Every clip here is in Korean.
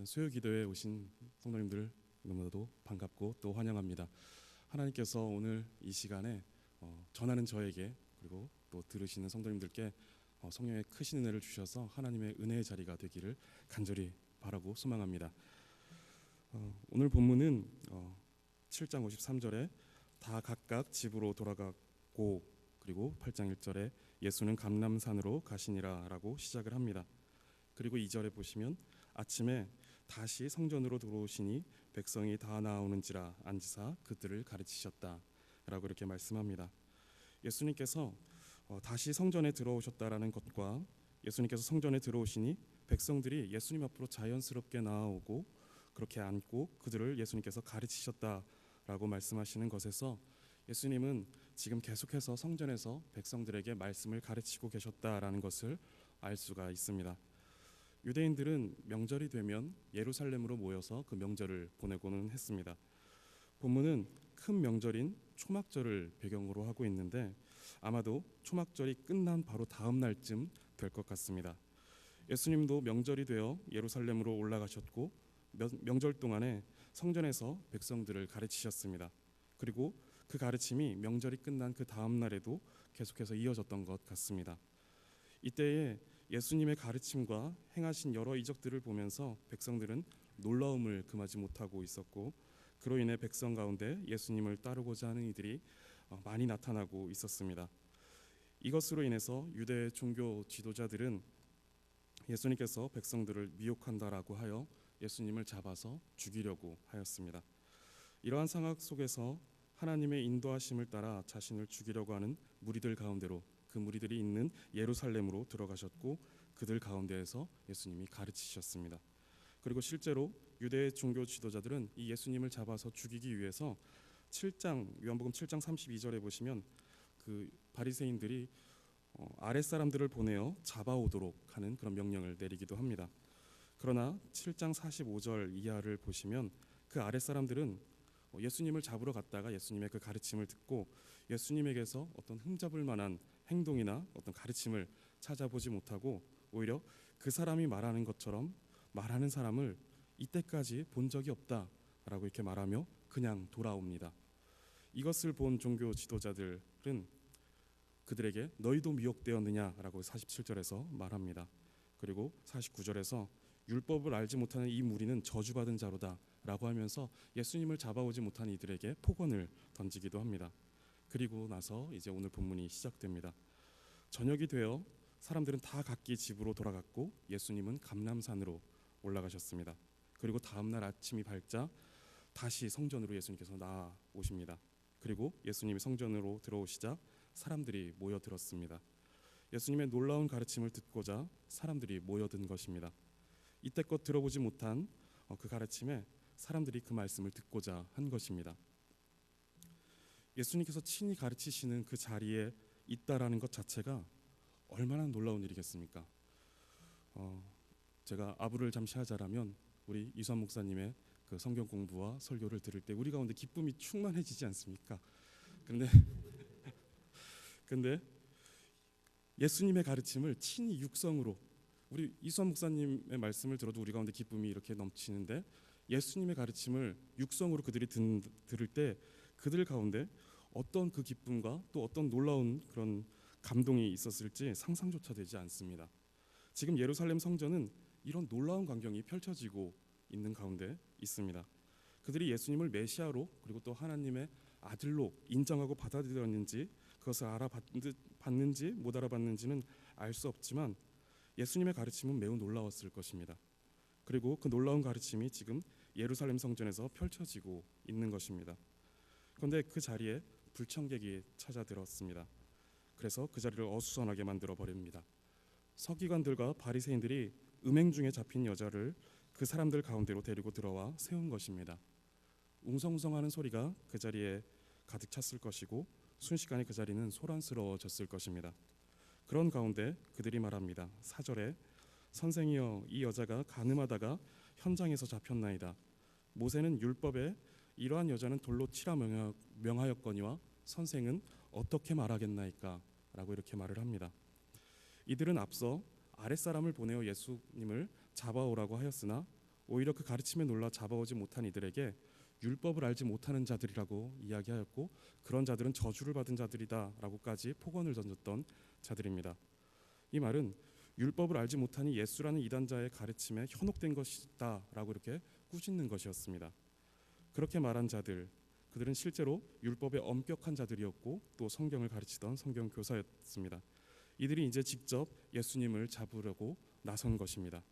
수요기도에 오신 성도님들 너무나도 반갑고 또 환영합니다. 하나님께서 오늘 이 시간에 전하는 저에게 그리고 또 들으시는 성도님들께 성령의 크신 은혜를 주셔서 하나님의 은혜의 자리가 되기를 간절히 바라고 소망합니다. 오늘 본문은 7장 53절에 다 각각 집으로 돌아가고, 그리고 8장 1절에 예수는 감람산으로 가시니라 라고 시작을 합니다. 그리고 2절에 보시면 아침에 다시 성전으로 들어오시니 백성이 다 나오는지라 앉으사 그들을 가르치셨다 라고 이렇게 말씀합니다. 예수님께서 다시 성전에 들어오셨다라는 것과 예수님께서 성전에 들어오시니 백성들이 예수님 앞으로 자연스럽게 나아오고 그렇게 앉고 그들을 예수님께서 가르치셨다라고 말씀하시는 것에서 예수님은 지금 계속해서 성전에서 백성들에게 말씀을 가르치고 계셨다라는 것을 알 수가 있습니다. 유대인들은 명절이 되면 예루살렘으로 모여서 그 명절을 보내고는 했습니다. 본문은 큰 명절인 초막절을 배경으로 하고 있는데 아마도 초막절이 끝난 바로 다음 날쯤 될 것 같습니다. 예수님도 명절이 되어 예루살렘으로 올라가셨고 명절 동안에 성전에서 백성들을 가르치셨습니다. 그리고 그 가르침이 명절이 끝난 그 다음 날에도 계속해서 이어졌던 것 같습니다. 이때에 예수님의 가르침과 행하신 여러 이적들을 보면서 백성들은 놀라움을 금하지 못하고 있었고, 그로 인해 백성 가운데 예수님을 따르고자 하는 이들이 많이 나타나고 있었습니다. 이것으로 인해서 유대 종교 지도자들은 예수님께서 백성들을 미혹한다라고 하여 예수님을 잡아서 죽이려고 하였습니다. 이러한 상황 속에서 하나님의 인도하심을 따라 자신을 죽이려고 하는 무리들 가운데로 그 무리들이 있는 예루살렘으로 들어가셨고 그들 가운데에서 예수님이 가르치셨습니다. 그리고 실제로 유대 종교 지도자들은 이 예수님을 잡아서 죽이기 위해서 요한복음 7장 32절에 보시면 그 바리새인들이 아랫사람들을 보내어 잡아오도록 하는 그런 명령을 내리기도 합니다. 그러나 7장 45절 이하를 보시면 그 아랫사람들은 예수님을 잡으러 갔다가 예수님의 그 가르침을 듣고 예수님에게서 어떤 흠잡을 만한 행동이나 어떤 가르침을 찾아보지 못하고 오히려 그 사람이 말하는 것처럼 말하는 사람을 이때까지 본 적이 없다라고 이렇게 말하며 그냥 돌아옵니다. 이것을 본 종교 지도자들은 그들에게 너희도 미혹되었느냐라고 47절에서 말합니다. 그리고 49절에서 율법을 알지 못하는 이 무리는 저주받은 자로다 라고 하면서 예수님을 잡아오지 못한 이들에게 폭언을 던지기도 합니다. 그리고 나서 이제 오늘 본문이 시작됩니다. 저녁이 되어 사람들은 다 각기 집으로 돌아갔고 예수님은 감람산으로 올라가셨습니다. 그리고 다음 날 아침이 밝자 다시 성전으로 예수님께서 나아오십니다. 그리고 예수님이 성전으로 들어오시자 사람들이 모여들었습니다. 예수님의 놀라운 가르침을 듣고자 사람들이 모여든 것입니다. 이때껏 들어보지 못한 그 가르침에 사람들이 그 말씀을 듣고자 한 것입니다. 예수님께서 친히 가르치시는 그 자리에 있다라는 것 자체가 얼마나 놀라운 일이겠습니까? 제가 아부를 잠시 하자라면 우리 이수환 목사님의 그 성경 공부와 설교를 들을 때 우리 가운데 기쁨이 충만해지지 않습니까? 근데 예수님의 가르침을 친히 육성으로 우리 이수환 목사님의 말씀을 들어도 우리 가운데 기쁨이 이렇게 넘치는데 예수님의 가르침을 육성으로 그들이 들을 때 그들 가운데 어떤 그 기쁨과 또 어떤 놀라운 그런 감동이 있었을지 상상조차 되지 않습니다. 지금 예루살렘 성전은 이런 놀라운 광경이 펼쳐지고 있는 가운데 있습니다. 그들이 예수님을 메시아로 그리고 또 하나님의 아들로 인정하고 받아들였는지 그것을 알아봤는지 못 알아봤는지는 알 수 없지만 예수님의 가르침은 매우 놀라웠을 것입니다. 그리고 그 놀라운 가르침이 지금 예루살렘 성전에서 펼쳐지고 있는 것입니다. 그런데 그 자리에 불청객이 찾아들었습니다. 그래서 그 자리를 어수선하게 만들어 버립니다. 서기관들과 바리새인들이 음행 중에 잡힌 여자를 그 사람들 가운데로 데리고 들어와 세운 것입니다. 웅성웅성하는 소리가 그 자리에 가득 찼을 것이고 순식간에 그 자리는 소란스러워졌을 것입니다. 그런 가운데 그들이 말합니다. 4절에 선생이여 이 여자가 간음하다가 현장에서 잡혔나이다. 모세는 율법에 이러한 여자는 돌로 치라 명하였거니와 선생은 어떻게 말하겠나이까 라고 이렇게 말을 합니다. 이들은 앞서 아랫사람을 보내어 예수님을 잡아오라고 하였으나 오히려 그 가르침에 놀라 잡아오지 못한 이들에게 율법을 알지 못하는 자들이라고 이야기하였고, 그런 자들은 저주를 받은 자들이다라고까지 폭언을 던졌던 자들입니다. 이 말은 율법을 알지 못하니 예수라는 이단자의 가르침에 현혹된 것이다라고 이렇게 꾸짖는 것이었습니다. 그렇게 말한 자들, 그들은 실제로 율법에 엄격한 자들이었고 또 성경을 가르치던 성경 교사였습니다. 이들이 이제 직접 예수님을 잡으려고 나선 것입니다.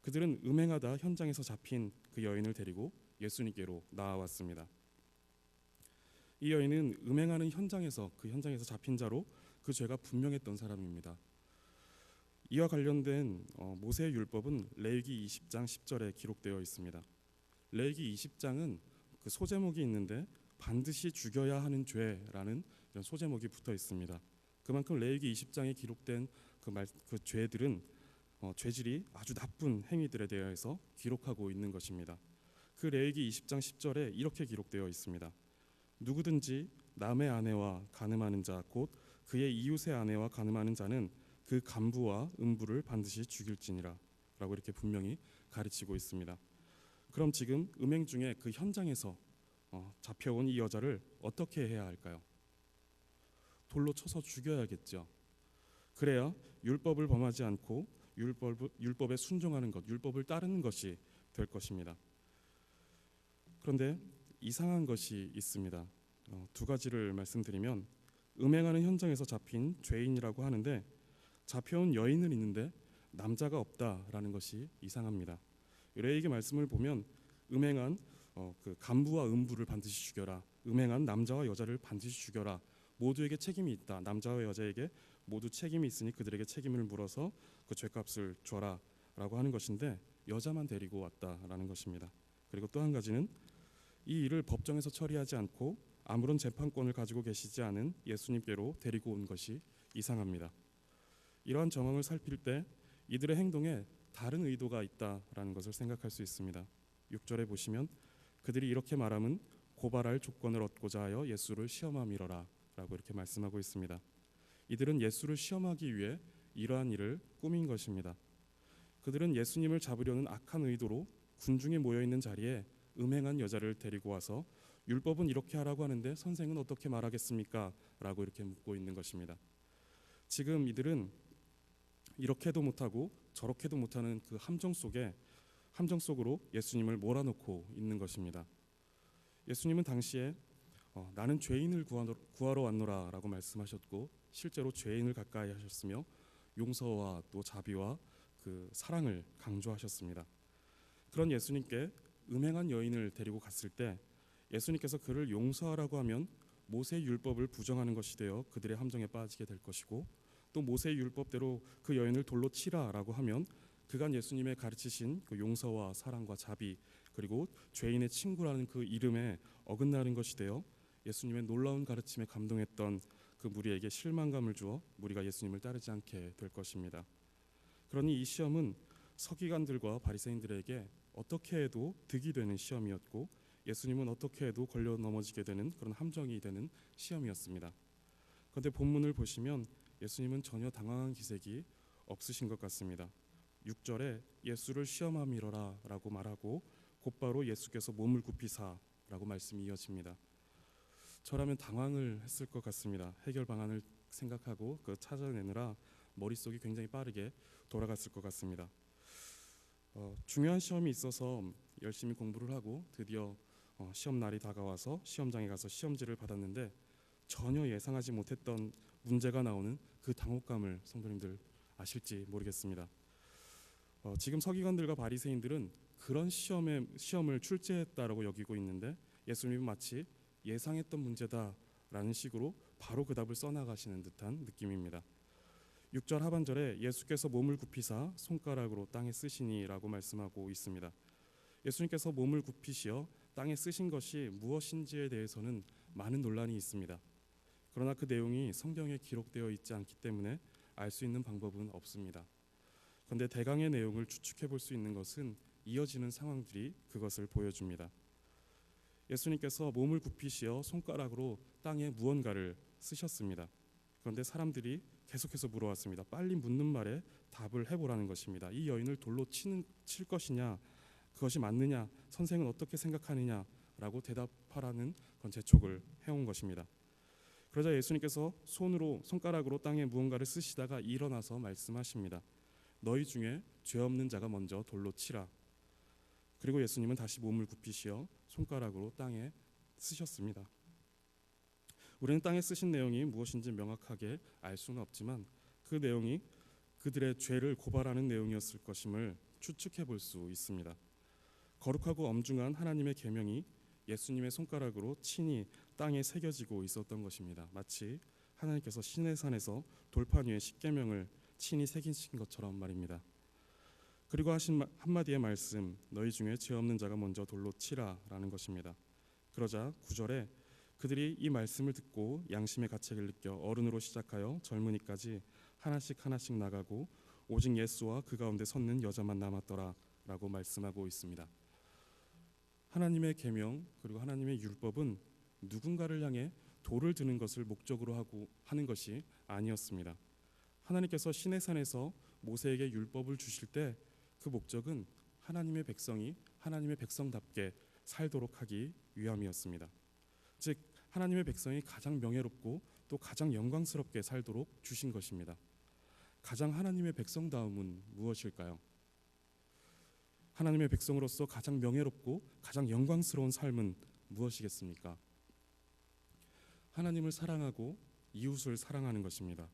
그들은 음행하다 현장에서 잡힌 그 여인을 데리고 예수님께로 나아왔습니다. 이 여인은 음행하는 현장에서 잡힌 자로 그 죄가 분명했던 사람입니다. 이와 관련된 모세의 율법은 레위기 20장 10절에 기록되어 있습니다. 레위기 20장은 그 소제목이 있는데 반드시 죽여야 하는 죄라는 이런 소제목이 붙어 있습니다. 그만큼 레위기 20장에 기록된 그 죄들은 죄질이 아주 나쁜 행위들에 대해서 기록하고 있는 것입니다. 그 레위기 20장 10절에 이렇게 기록되어 있습니다. 누구든지 남의 아내와 간음하는 자 곧 그의 이웃의 아내와 간음하는 자는 그 간부와 음부를 반드시 죽일지니라 라고 이렇게 분명히 가르치고 있습니다. 그럼 지금 음행 중에 그 현장에서 잡혀온 이 여자를 어떻게 해야 할까요? 돌로 쳐서 죽여야겠죠. 그래야 율법을 범하지 않고 율법에 순종하는 것, 율법을 따르는 것이 될 것입니다. 그런데 이상한 것이 있습니다. 두 가지를 말씀드리면, 음행하는 현장에서 잡힌 죄인이라고 하는데 잡혀온 여인은 있는데 남자가 없다라는 것이 이상합니다. 레위기 말씀을 보면 음행한 그 간부와 음부를 반드시 죽여라, 음행한 남자와 여자를 반드시 죽여라, 모두에게 책임이 있다, 남자와 여자에게 모두 책임이 있으니 그들에게 책임을 물어서 그 죄값을 줘라 라고 하는 것인데 여자만 데리고 왔다라는 것입니다. 그리고 또 한 가지는 이 일을 법정에서 처리하지 않고 아무런 재판권을 가지고 계시지 않은 예수님께로 데리고 온 것이 이상합니다. 이러한 정황을 살필 때 이들의 행동에 다른 의도가 있다라는 것을 생각할 수 있습니다. 6절에 보시면 그들이 이렇게 말함은 고발할 조건을 얻고자 하여 예수를 시험함이러라 라고 이렇게 말씀하고 있습니다. 이들은 예수를 시험하기 위해 이러한 일을 꾸민 것입니다. 그들은 예수님을 잡으려는 악한 의도로 군중이 모여있는 자리에 음행한 여자를 데리고 와서 율법은 이렇게 하라고 하는데 선생은 어떻게 말하겠습니까? 라고 이렇게 묻고 있는 것입니다. 지금 이들은 이렇게도 못하고 저렇게도 못하는 그 함정 속으로 예수님을 몰아넣고 있는 것입니다. 예수님은 당시에 나는 죄인을 구하러 왔노라 라고 말씀하셨고 실제로 죄인을 가까이 하셨으며 용서와 또 자비와 그 사랑을 강조하셨습니다. 그런 예수님께 음행한 여인을 데리고 갔을 때 예수님께서 그를 용서하라고 하면 모세의 율법을 부정하는 것이 되어 그들의 함정에 빠지게 될 것이고, 또 모세의 율법대로 그 여인을 돌로 치라라고 하면 그간 예수님의 가르치신 그 용서와 사랑과 자비 그리고 죄인의 친구라는 그 이름에 어긋나는 것이 되어 예수님의 놀라운 가르침에 감동했던 그 무리에게 실망감을 주어 무리가 예수님을 따르지 않게 될 것입니다. 그러니 이 시험은 서기관들과 바리새인들에게 어떻게 해도 득이 되는 시험이었고 예수님은 어떻게 해도 걸려 넘어지게 되는 그런 함정이 되는 시험이었습니다. 그런데 본문을 보시면 예수님은 전혀 당황한 기색이 없으신 것 같습니다. 6절에 예수를 시험함이러라 라고 말하고 곧바로 예수께서 몸을 굽히사 라고 말씀이 이어집니다. 저라면 당황을 했을 것 같습니다. 해결 방안을 생각하고 그 찾아내느라 머릿속이 굉장히 빠르게 돌아갔을 것 같습니다. 중요한 시험이 있어서 열심히 공부를 하고 드디어 시험 날이 다가와서 시험장에 가서 시험지를 받았는데 전혀 예상하지 못했던 문제가 나오는 그 당혹감을 성도님들 아실지 모르겠습니다. 지금 서기관들과 바리새인들은 그런 시험을 출제했다라고 여기고 있는데 예수님은 마치 예상했던 문제다라는 식으로 바로 그 답을 써나가시는 듯한 느낌입니다. 6절 하반절에 예수께서 몸을 굽히사 손가락으로 땅에 쓰시니라고 말씀하고 있습니다. 예수님께서 몸을 굽히시어 땅에 쓰신 것이 무엇인지에 대해서는 많은 논란이 있습니다. 그러나 그 내용이 성경에 기록되어 있지 않기 때문에 알 수 있는 방법은 없습니다. 그런데 대강의 내용을 추측해 볼 수 있는 것은 이어지는 상황들이 그것을 보여줍니다. 예수님께서 몸을 굽히시어 손가락으로 땅에 무언가를 쓰셨습니다. 그런데 사람들이 계속해서 물어왔습니다. 빨리 묻는 말에 답을 해보라는 것입니다. 이 여인을 돌로 칠 것이냐 그것이 맞느냐, 선생은 어떻게 생각하느냐라고 대답하라는 그런 재촉을 해온 것입니다. 그러자 예수님께서 손가락으로 땅에 무언가를 쓰시다가 일어나서 말씀하십니다. 너희 중에 죄 없는 자가 먼저 돌로 치라. 그리고 예수님은 다시 몸을 굽히시어 손가락으로 땅에 쓰셨습니다. 우리는 땅에 쓰신 내용이 무엇인지 명확하게 알 수는 없지만 그 내용이 그들의 죄를 고발하는 내용이었을 것임을 추측해 볼 수 있습니다. 거룩하고 엄중한 하나님의 계명이 예수님의 손가락으로 친히 땅에 새겨지고 있었던 것입니다. 마치 하나님께서 시내산에서 돌판 위에 십계명을 친히 새기신 것처럼 말입니다. 그리고 하신 한마디의 말씀, 너희 중에 죄 없는 자가 먼저 돌로 치라라는 것입니다. 그러자 9절에 그들이 이 말씀을 듣고 양심의 가책을 느껴 어른으로 시작하여 젊은이까지 하나씩 나가고 오직 예수와 그 가운데 섰는 여자만 남았더라 라고 말씀하고 있습니다. 하나님의 계명 그리고 하나님의 율법은 누군가를 향해 돌을 드는 것을 목적으로 하는 것이 아니었습니다. 하나님께서 시내산에서 모세에게 율법을 주실 때 그 목적은 하나님의 백성이 하나님의 백성답게 살도록 하기 위함이었습니다. 즉 하나님의 백성이 가장 명예롭고 또 가장 영광스럽게 살도록 주신 것입니다. 가장 하나님의 백성다움은 무엇일까요? 하나님의 백성으로서 가장 명예롭고 가장 영광스러운 삶은 무엇이겠습니까? 하나님을 사랑하고 이웃을 사랑하는 것입니다.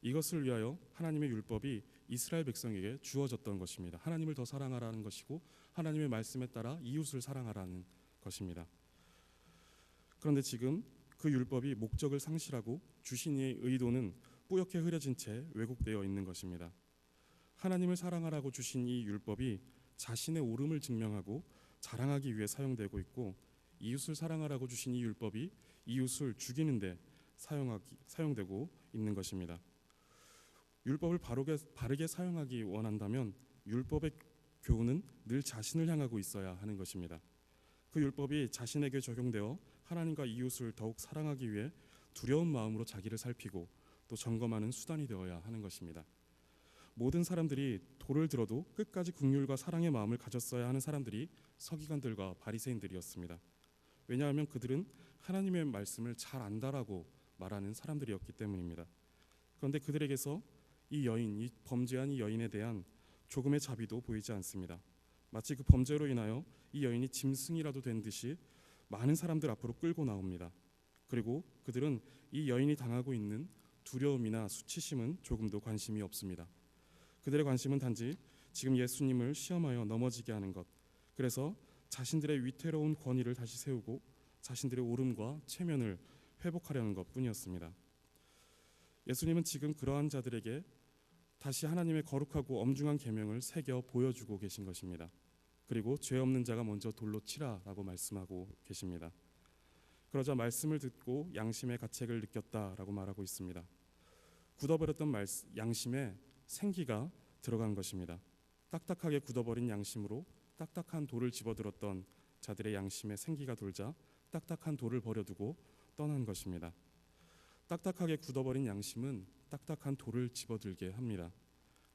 이것을 위하여 하나님의 율법이 이스라엘 백성에게 주어졌던 것입니다. 하나님을 더 사랑하라는 것이고 하나님의 말씀에 따라 이웃을 사랑하라는 것입니다. 그런데 지금 그 율법이 목적을 상실하고 주신 이의 의도는 뿌옇게 흐려진 채 왜곡되어 있는 것입니다. 하나님을 사랑하라고 주신 이 율법이 자신의 옳음을 증명하고 자랑하기 위해 사용되고 있고 이웃을 사랑하라고 주신 이 율법이 이웃을 죽이는 데 사용되고 있는 것입니다. 율법을 바르게 사용하기 원한다면 율법의 교훈은 늘 자신을 향하고 있어야 하는 것입니다. 그 율법이 자신에게 적용되어 하나님과 이웃을 더욱 사랑하기 위해 두려운 마음으로 자기를 살피고 또 점검하는 수단이 되어야 하는 것입니다. 모든 사람들이 돌을 들어도 끝까지 긍휼과 사랑의 마음을 가졌어야 하는 사람들이 서기관들과 바리새인들이었습니다. 왜냐하면 그들은 하나님의 말씀을 잘 안다라고 말하는 사람들이었기 때문입니다. 그런데 그들에게서 이 범죄한 이 여인에 대한 조금의 자비도 보이지 않습니다. 마치 그 범죄로 인하여 이 여인이 짐승이라도 된 듯이 많은 사람들 앞으로 끌고 나옵니다. 그리고 그들은 이 여인이 당하고 있는 두려움이나 수치심은 조금도 관심이 없습니다. 그들의 관심은 단지 지금 예수님을 시험하여 넘어지게 하는 것, 그래서 자신들의 위태로운 권위를 다시 세우고 자신들의 오름과 체면을 회복하려는 것뿐이었습니다. 예수님은 지금 그러한 자들에게 다시 하나님의 거룩하고 엄중한 계명을 새겨 보여주고 계신 것입니다. 그리고 죄 없는 자가 먼저 돌로 치라라고 말씀하고 계십니다. 그러자 말씀을 듣고 양심의 가책을 느꼈다라고 말하고 있습니다. 굳어버렸던 양심에 생기가 들어간 것입니다. 딱딱하게 굳어버린 양심으로 딱딱한 돌을 집어들었던 자들의 양심에 생기가 돌자 딱딱한 돌을 버려두고 떠난 것입니다. 딱딱하게 굳어버린 양심은 딱딱한 돌을 집어들게 합니다.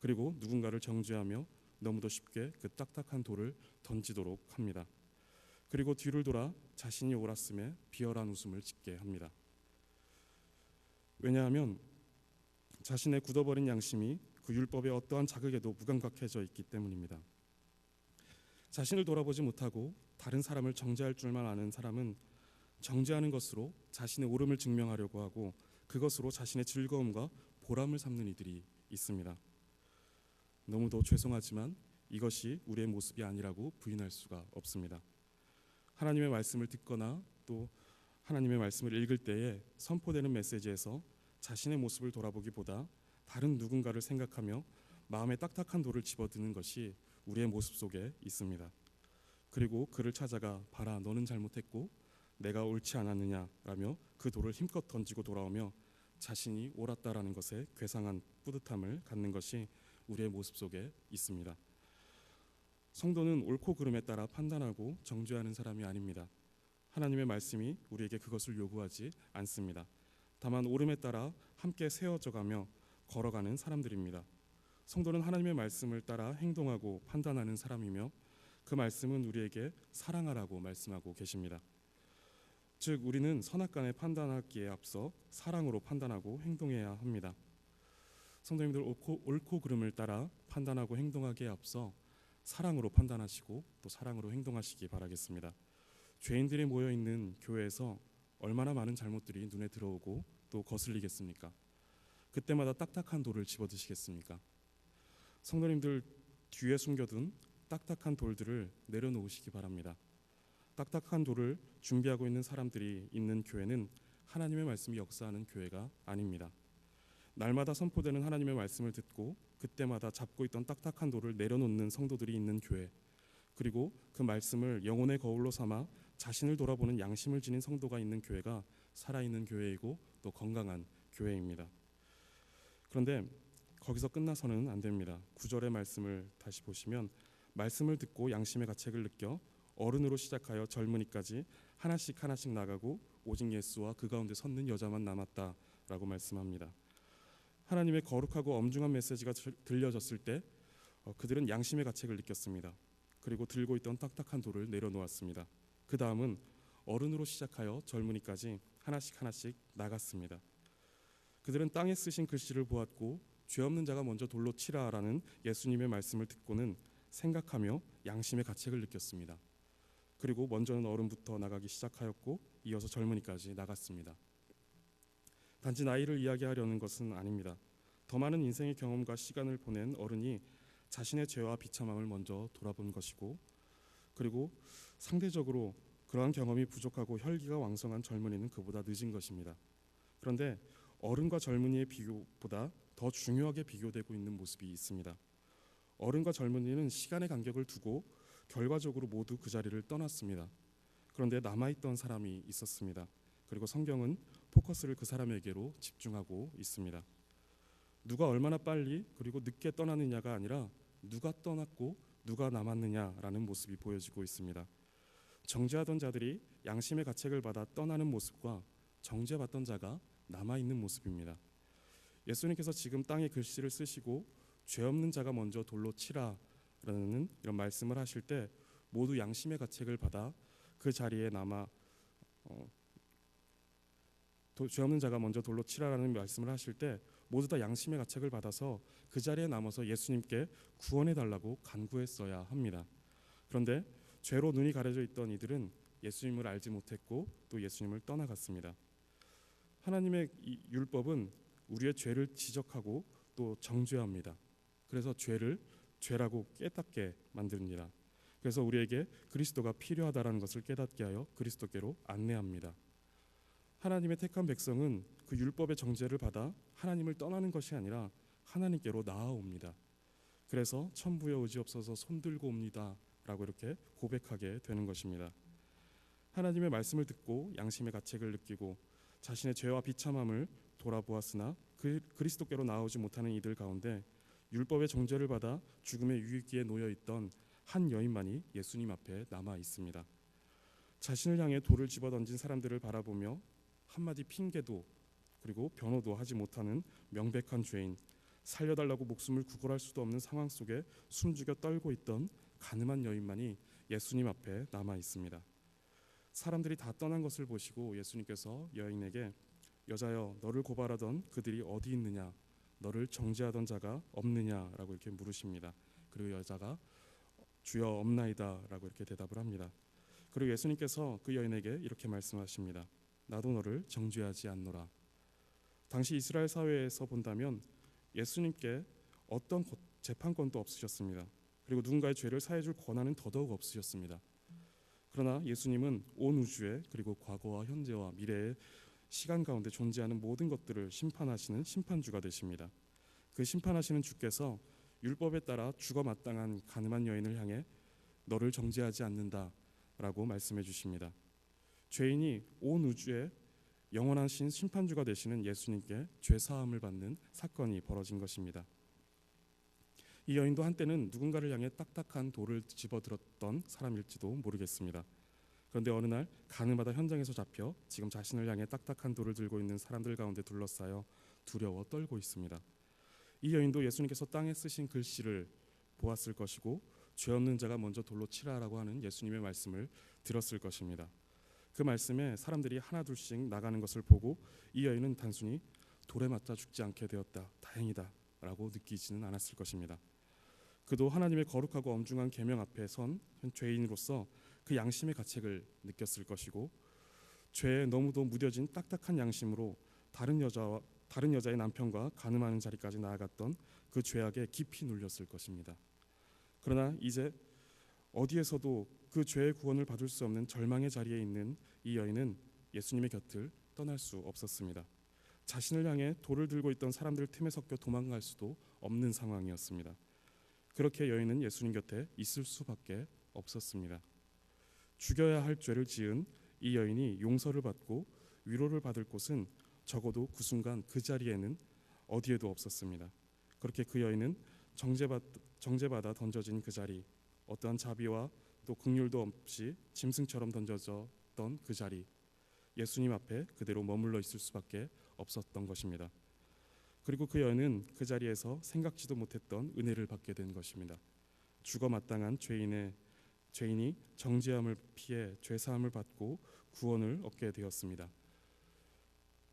그리고 누군가를 정죄하며 너무도 쉽게 그 딱딱한 돌을 던지도록 합니다. 그리고 뒤를 돌아 자신이 옳았음에 비열한 웃음을 짓게 합니다. 왜냐하면 자신의 굳어버린 양심이 그 율법의 어떠한 자극에도 무감각해져 있기 때문입니다. 자신을 돌아보지 못하고 다른 사람을 정죄할 줄만 아는 사람은 정죄하는 것으로 자신의 옳음을 증명하려고 하고 그것으로 자신의 즐거움과 보람을 삼는 이들이 있습니다. 너무도 죄송하지만 이것이 우리의 모습이 아니라고 부인할 수가 없습니다. 하나님의 말씀을 듣거나 또 하나님의 말씀을 읽을 때에 선포되는 메시지에서 자신의 모습을 돌아보기보다 다른 누군가를 생각하며 마음에 딱딱한 돌을 집어드는 것이 우리의 모습 속에 있습니다. 그리고 그를 찾아가 봐라 너는 잘못했고 내가 옳지 않았느냐라며 그 돌을 힘껏 던지고 돌아오며 자신이 옳았다라는 것에 괴상한 뿌듯함을 갖는 것이 우리의 모습 속에 있습니다. 성도는 옳고 그름에 따라 판단하고 정죄하는 사람이 아닙니다. 하나님의 말씀이 우리에게 그것을 요구하지 않습니다. 다만 옳음에 따라 함께 세워져가며 걸어가는 사람들입니다. 성도는 하나님의 말씀을 따라 행동하고 판단하는 사람이며 그 말씀은 우리에게 사랑하라고 말씀하고 계십니다. 즉 우리는 선악간에 판단하기에 앞서 사랑으로 판단하고 행동해야 합니다. 성도님들, 옳고 그름을 따라 판단하고 행동하기에 앞서 사랑으로 판단하시고 또 사랑으로 행동하시기 바라겠습니다. 죄인들이 모여 있는 교회에서 얼마나 많은 잘못들이 눈에 들어오고 또 거슬리겠습니까? 그때마다 딱딱한 돌을 집어드시겠습니까? 성도님들, 뒤에 숨겨둔 딱딱한 돌들을 내려놓으시기 바랍니다. 딱딱한 돌을 준비하고 있는 사람들이 있는 교회는 하나님의 말씀이 역사하는 교회가 아닙니다. 날마다 선포되는 하나님의 말씀을 듣고 그때마다 잡고 있던 딱딱한 돌을 내려놓는 성도들이 있는 교회, 그리고 그 말씀을 영혼의 거울로 삼아 자신을 돌아보는 양심을 지닌 성도가 있는 교회가 살아있는 교회이고 또 건강한 교회입니다. 그런데 거기서 끝나서는 안 됩니다. 9절의 말씀을 다시 보시면, 말씀을 듣고 양심의 가책을 느껴 어른으로 시작하여 젊은이까지 하나씩 하나씩 나가고 오직 예수와 그 가운데 섰는 여자만 남았다라고 말씀합니다. 하나님의 거룩하고 엄중한 메시지가 들려졌을 때 그들은 양심의 가책을 느꼈습니다. 그리고 들고 있던 딱딱한 돌을 내려놓았습니다. 그 다음은 어른으로 시작하여 젊은이까지 하나씩 하나씩 나갔습니다. 그들은 땅에 쓰신 글씨를 보았고 죄 없는 자가 먼저 돌로 치라라는 예수님의 말씀을 듣고는 생각하며 양심의 가책을 느꼈습니다. 그리고 먼저는 어른부터 나가기 시작하였고 이어서 젊은이까지 나갔습니다. 단지 나이를 이야기하려는 것은 아닙니다. 더 많은 인생의 경험과 시간을 보낸 어른이 자신의 죄와 비참함을 먼저 돌아본 것이고, 그리고 상대적으로 그러한 경험이 부족하고 혈기가 왕성한 젊은이는 그보다 늦은 것입니다. 그런데 어른과 젊은이의 비교보다 더 중요하게 비교되고 있는 모습이 있습니다. 어른과 젊은이는 시간의 간격을 두고 결과적으로 모두 그 자리를 떠났습니다. 그런데 남아있던 사람이 있었습니다. 그리고 성경은 포커스를 그 사람에게로 집중하고 있습니다. 누가 얼마나 빨리 그리고 늦게 떠나느냐가 아니라 누가 떠났고 누가 남았느냐라는 모습이 보여지고 있습니다. 정죄하던 자들이 양심의 가책을 받아 떠나는 모습과 정죄받던 자가 남아있는 모습입니다. 예수님께서 지금 땅에 글씨를 쓰시고 죄 없는 자가 먼저 돌로 치라라는 이런 말씀을 하실 때 모두 양심의 가책을 받아 그 자리에 남아 죄 없는 자가 먼저 돌로 치라라는 말씀을 하실 때 모두 다 양심의 가책을 받아서 그 자리에 남아서 예수님께 구원해 달라고 간구했어야 합니다. 그런데 죄로 눈이 가려져 있던 이들은 예수님을 알지 못했고 또 예수님을 떠나갔습니다. 하나님의 이 율법은 우리의 죄를 지적하고 또 정죄합니다. 그래서 죄를 죄라고 깨닫게 만듭니다. 그래서 우리에게 그리스도가 필요하다라는 것을 깨닫게 하여 그리스도께로 안내합니다. 하나님의 택한 백성은 그 율법의 정죄를 받아 하나님을 떠나는 것이 아니라 하나님께로 나아옵니다. 그래서 천부여 의지없어서 손들고 옵니다 라고 이렇게 고백하게 되는 것입니다. 하나님의 말씀을 듣고 양심의 가책을 느끼고 자신의 죄와 비참함을 돌아보았으나 그리스도께로 나아오지 못하는 이들 가운데 율법의 정죄를 받아 죽음의 유익기에 놓여있던 한 여인만이 예수님 앞에 남아 있습니다. 자신을 향해 돌을 집어던진 사람들을 바라보며 한마디 핑계도 그리고 변호도 하지 못하는 명백한 죄인, 살려달라고 목숨을 구걸할 수도 없는 상황 속에 숨죽여 떨고 있던 가늠한 여인만이 예수님 앞에 남아 있습니다. 사람들이 다 떠난 것을 보시고 예수님께서 여인에게 여자여 너를 고발하던 그들이 어디 있느냐, 너를 정죄하던 자가 없느냐라고 이렇게 물으십니다. 그리고 여자가 주여 없나이다 라고 이렇게 대답을 합니다. 그리고 예수님께서 그 여인에게 이렇게 말씀하십니다. 나도 너를 정죄하지 않노라. 당시 이스라엘 사회에서 본다면 예수님께 어떤 재판권도 없으셨습니다. 그리고 누군가의 죄를 사해줄 권한은 더더욱 없으셨습니다. 그러나 예수님은 온 우주에 그리고 과거와 현재와 미래의 시간 가운데 존재하는 모든 것들을 심판하시는 심판주가 되십니다. 그 심판하시는 주께서 율법에 따라 죽어 마땅한 가늠한 여인을 향해 너를 정죄하지 않는다라고 말씀해 주십니다. 죄인이 온 우주에 영원하신 심판주가 되시는 예수님께 죄 사함을 받는 사건이 벌어진 것입니다. 이 여인도 한때는 누군가를 향해 딱딱한 돌을 집어들었던 사람일지도 모르겠습니다. 그런데 어느 날 가늠하다 현장에서 잡혀 지금 자신을 향해 딱딱한 돌을 들고 있는 사람들 가운데 둘러싸여 두려워 떨고 있습니다. 이 여인도 예수님께서 땅에 쓰신 글씨를 보았을 것이고 죄 없는 자가 먼저 돌로 치라라고 하는 예수님의 말씀을 들었을 것입니다. 그 말씀에 사람들이 하나둘씩 나가는 것을 보고 이 여인은 단순히 돌에 맞아 죽지 않게 되었다, 다행이다 라고 느끼지는 않았을 것입니다. 그도 하나님의 거룩하고 엄중한 계명 앞에 선 죄인으로서 그 양심의 가책을 느꼈을 것이고, 죄에 너무도 무뎌진 딱딱한 양심으로 다른 여자의 남편과 간음하는 자리까지 나아갔던 그 죄악에 깊이 눌렸을 것입니다. 그러나 이제 어디에서도 그 죄의 구원을 받을 수 없는 절망의 자리에 있는 이 여인은 예수님의 곁을 떠날 수 없었습니다. 자신을 향해 돌을 들고 있던 사람들 틈에 섞여 도망갈 수도 없는 상황이었습니다. 그렇게 여인은 예수님 곁에 있을 수밖에 없었습니다. 죽여야 할 죄를 지은 이 여인이 용서를 받고 위로를 받을 곳은 적어도 그 순간 그 자리에는 어디에도 없었습니다. 그렇게 그 여인은 정죄받아 던져진 그 자리, 어떠한 자비와 또 긍휼도 없이 짐승처럼 던져졌던 그 자리, 예수님 앞에 그대로 머물러 있을 수밖에 없었던 것입니다. 그리고 그 여인은 그 자리에서 생각지도 못했던 은혜를 받게 된 것입니다. 죽어 마땅한 죄인이 정죄함을 피해 죄사함을 받고 구원을 얻게 되었습니다.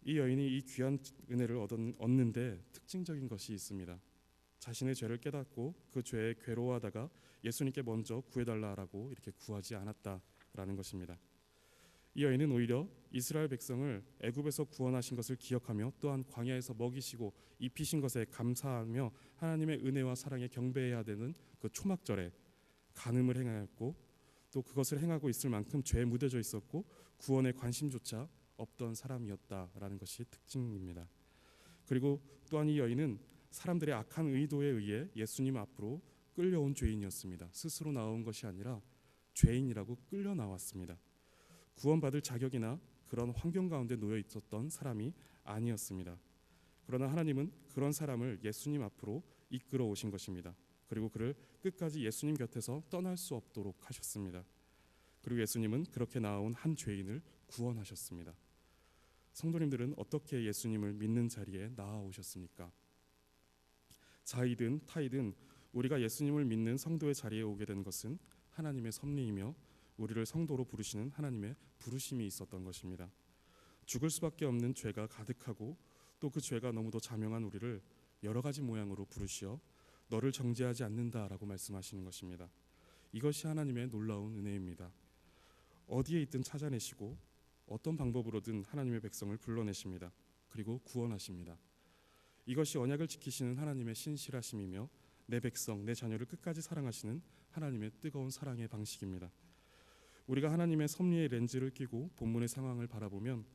이 여인이 이 귀한 은혜를 얻는데 특징적인 것이 있습니다. 자신의 죄를 깨닫고 그 죄에 괴로워하다가 예수님께 먼저 구해달라라고 이렇게 구하지 않았다라는 것입니다. 이 여인은 오히려 이스라엘 백성을 애굽에서 구원하신 것을 기억하며 또한 광야에서 먹이시고 입히신 것에 감사하며 하나님의 은혜와 사랑에 경배해야 되는 그 초막절에 간음을 행하였고, 또 그것을 행하고 있을 만큼 죄에 무뎌져 있었고 구원에 관심조차 없던 사람이었다라는 것이 특징입니다. 그리고 또한 이 여인은 사람들의 악한 의도에 의해 예수님 앞으로 끌려온 죄인이었습니다. 스스로 나온 것이 아니라 죄인이라고 끌려 나왔습니다. 구원받을 자격이나 그런 환경 가운데 놓여 있었던 사람이 아니었습니다. 그러나 하나님은 그런 사람을 예수님 앞으로 이끌어 오신 것입니다. 그리고 그를 끝까지 예수님 곁에서 떠날 수 없도록 하셨습니다. 그리고 예수님은 그렇게 나온 한 죄인을 구원하셨습니다. 성도님들은 어떻게 예수님을 믿는 자리에 나아오셨습니까? 자이든 타이든 우리가 예수님을 믿는 성도의 자리에 오게 된 것은 하나님의 섭리이며 우리를 성도로 부르시는 하나님의 부르심이 있었던 것입니다. 죽을 수밖에 없는 죄가 가득하고 또 그 죄가 너무도 자명한 우리를 여러 가지 모양으로 부르시어 너를 정죄하지 않는다라고 말씀하시는 것입니다. 이것이 하나님의 놀라운 은혜입니다. 어디에 있든 찾아내시고 어떤 방법으로든 하나님의 백성을 불러내십니다. 그리고 구원하십니다. 이것이 언약을 지키시는 하나님의 신실하심이며 내 백성, 내 자녀를 끝까지 사랑하시는 하나님의 뜨거운 사랑의 방식입니다. 우리가 하나님의 섭리의 렌즈를 끼고 본문의 상황을 바라보면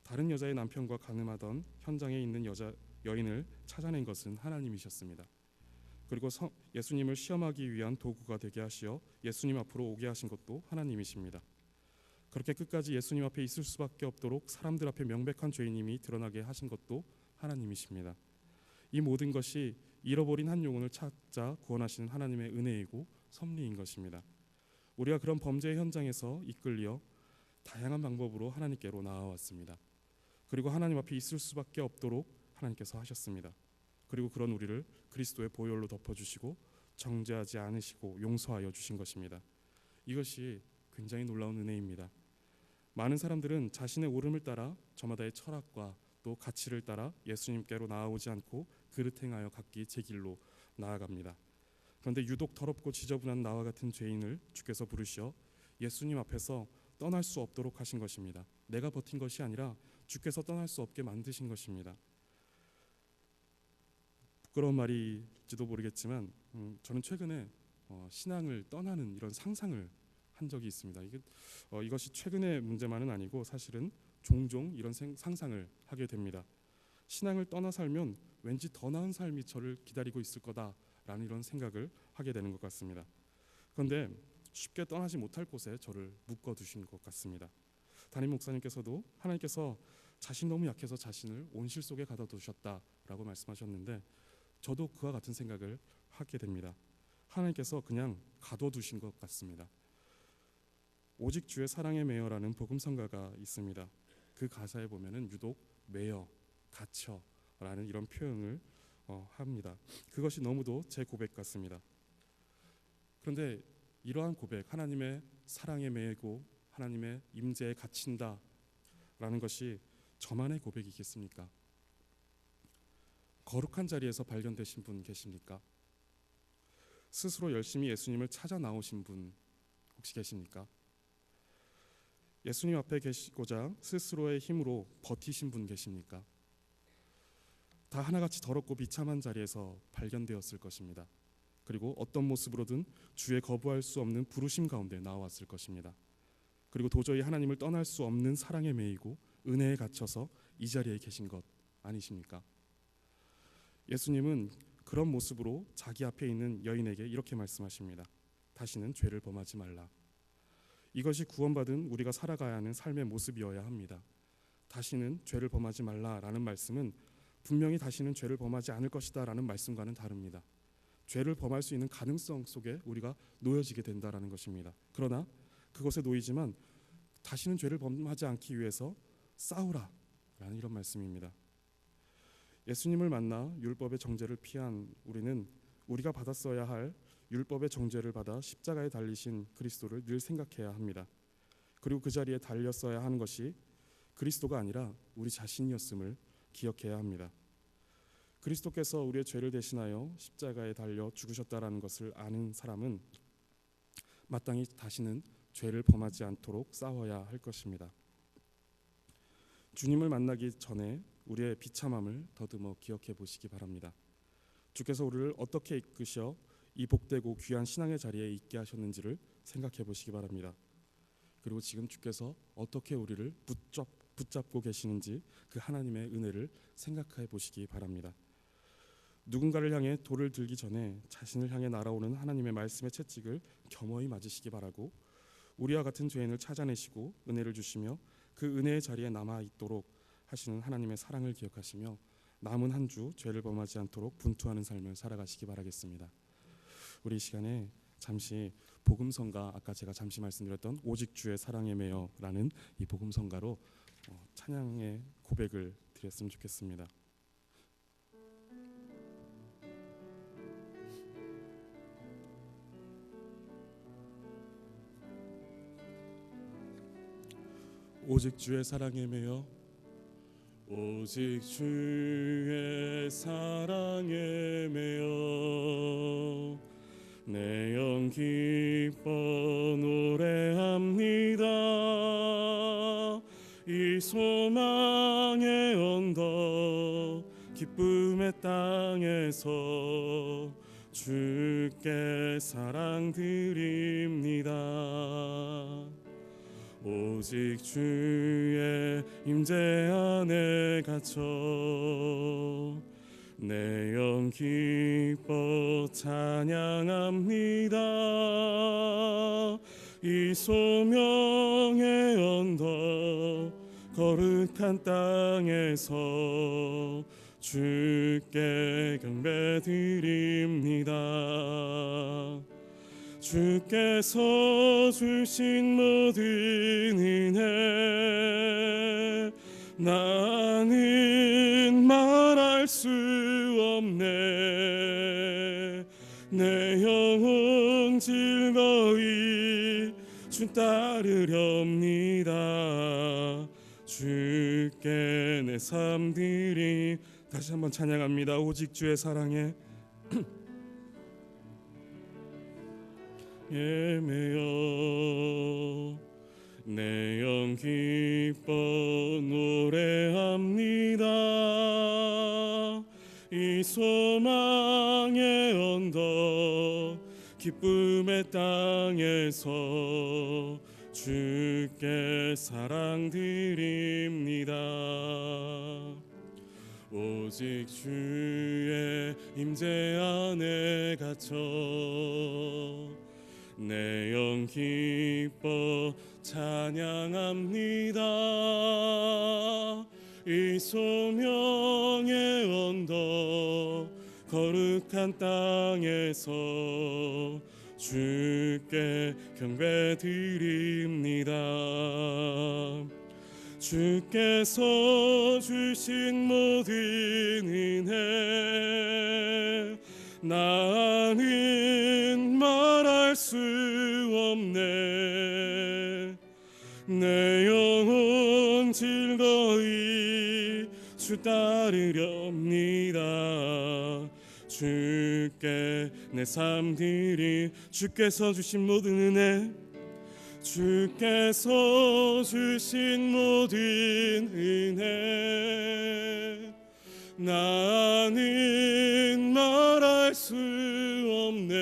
다른 여자의 남편과 간음하던 현장에 있는 여인을 찾아낸 것은 하나님이셨습니다. 그리고 예수님을 시험하기 위한 도구가 되게 하시어 예수님 앞으로 오게 하신 것도 하나님이십니다. 그렇게 끝까지 예수님 앞에 있을 수밖에 없도록 사람들 앞에 명백한 죄인임이 드러나게 하신 것도 하나님이십니다. 이 모든 것이 잃어버린 한 영혼을 찾아 구원하시는 하나님의 은혜이고 섭리인 것입니다. 우리가 그런 범죄의 현장에서 이끌려 다양한 방법으로 하나님께로 나아왔습니다. 그리고 하나님 앞에 있을 수밖에 없도록 하나님께서 하셨습니다. 그리고 그런 우리를 그리스도의 보혈로 덮어주시고 정죄하지 않으시고 용서하여 주신 것입니다. 이것이 굉장히 놀라운 은혜입니다. 많은 사람들은 자신의 오름을 따라 저마다의 철학과 또 가치를 따라 예수님께로 나아오지 않고 그릇 행하여 각기 제 길로 나아갑니다. 그런데 유독 더럽고 지저분한 나와 같은 죄인을 주께서 부르시어 예수님 앞에서 떠날 수 없도록 하신 것입니다. 내가 버틴 것이 아니라 주께서 떠날 수 없게 만드신 것입니다. 부끄러운 말일지도 모르겠지만 저는 최근에 신앙을 떠나는 이런 상상을 한 적이 있습니다. 이것이 최근의 문제만은 아니고 사실은 종종 이런 상상을 하게 됩니다. 신앙을 떠나 살면 왠지 더 나은 삶이 저를 기다리고 있을 거다라는 이런 생각을 하게 되는 것 같습니다. 그런데 쉽게 떠나지 못할 곳에 저를 묶어두신 것 같습니다. 담임 목사님께서도 하나님께서 자신 너무 약해서 자신을 온실 속에 가둬두셨다라고 말씀하셨는데 저도 그와 같은 생각을 하게 됩니다. 하나님께서 그냥 가둬두신 것 같습니다. 오직 주의 사랑에 매여라는 복음성가가 있습니다. 그 가사에 보면은 유독 매여, 갇혀라는 이런 표현을 합니다. 그것이 너무도 제 고백 같습니다. 그런데 이러한 고백, 하나님의 사랑에 매이고 하나님의 임재에 갇힌다 라는 것이 저만의 고백이겠습니까? 거룩한 자리에서 발견되신 분 계십니까? 스스로 열심히 예수님을 찾아 나오신 분 혹시 계십니까? 예수님 앞에 계시고자 스스로의 힘으로 버티신 분 계십니까? 다 하나같이 더럽고 비참한 자리에서 발견되었을 것입니다. 그리고 어떤 모습으로든 주의 거부할 수 없는 부르심 가운데 나왔을 것입니다. 그리고 도저히 하나님을 떠날 수 없는 사랑에 매이고 은혜에 갇혀서 이 자리에 계신 것 아니십니까? 예수님은 그런 모습으로 자기 앞에 있는 여인에게 이렇게 말씀하십니다. 다시는 죄를 범하지 말라. 이것이 구원받은 우리가 살아가야 하는 삶의 모습이어야 합니다. 다시는 죄를 범하지 말라라는 말씀은 분명히 다시는 죄를 범하지 않을 것이다 라는 말씀과는 다릅니다. 죄를 범할 수 있는 가능성 속에 우리가 놓여지게 된다라는 것입니다. 그러나 그것에 놓이지만 다시는 죄를 범하지 않기 위해서 싸우라 라는 이런 말씀입니다. 예수님을 만나 율법의 정죄를 피한 우리는 우리가 받았어야 할 율법의 정죄를 받아 십자가에 달리신 그리스도를 늘 생각해야 합니다. 그리고 그 자리에 달렸어야 하는 것이 그리스도가 아니라 우리 자신이었음을 기억해야 합니다. 그리스도께서 우리의 죄를 대신하여 십자가에 달려 죽으셨다라는 것을 아는 사람은 마땅히 다시는 죄를 범하지 않도록 싸워야 할 것입니다. 주님을 만나기 전에 우리의 비참함을 더듬어 기억해 보시기 바랍니다. 주께서 우리를 어떻게 이끄셔 이 복되고 귀한 신앙의 자리에 있게 하셨는지를 생각해 보시기 바랍니다. 그리고 지금 주께서 어떻게 우리를 붙잡고 계시는지 그 하나님의 은혜를 생각해 보시기 바랍니다. 누군가를 향해 돌을 들기 전에 자신을 향해 날아오는 하나님의 말씀의 채찍을 겸허히 맞으시기 바라고, 우리와 같은 죄인을 찾아내시고 은혜를 주시며 그 은혜의 자리에 남아 있도록 하시는 하나님의 사랑을 기억하시며 남은 한 주 죄를 범하지 않도록 분투하는 삶을 살아가시기 바라겠습니다. 우리 이 시간에 잠시 복음성가, 아까 제가 잠시 말씀드렸던 오직 주의 사랑에 매여라는 이 복음성가로 찬양의 고백을 드렸으면 좋겠습니다. 오직 주의 사랑에 매여, 오직 주의 사랑에 매여 내 영 기뻐 노래합니다. 이 소망의 언덕 기쁨의 땅에서 주께 사랑 드립니다. 오직 주의 임재 안에 갇혀 내 영 기뻐 찬양합니다. 이 소명의 언덕 거룩한 땅에서 주께 경배 드립니다. 주께서 주신 모든 은혜 나는 말할 수 없네. 내 영혼 즐거이 주 따르렵니다. 주께 내 삶 드림. 다시 한번 찬양합니다. 오직 주의 사랑에 예매여 내 영 기뻐 노래합니다. 이 소망의 언덕 기쁨의 땅에서 주께 사랑 드립니다. 오직 주의 임재 안에 갇혀 내 영 기뻐 찬양합니다. 이 소명의 언덕 거룩한 땅에서 주께 경배 드립니다. 주께서 주신 모든 은혜 나는 말할 수 없네. 내 영혼 즐거이 주 따르렵니다. 주께 내 삶 드리, 주께서 주신 모든 은혜, 주께서 주신 모든 은혜, 나는 말할 수 없네.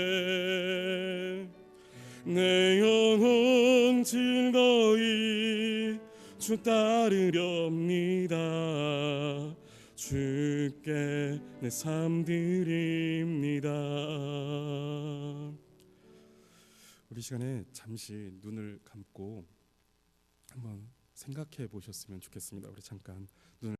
내 영혼 즐거이 주 따르렵니다. 주께 내 삶 드립니다. 우리 시간에 잠시 눈을 감고 한번 생각해 보셨으면 좋겠습니다. 우리 잠깐 눈을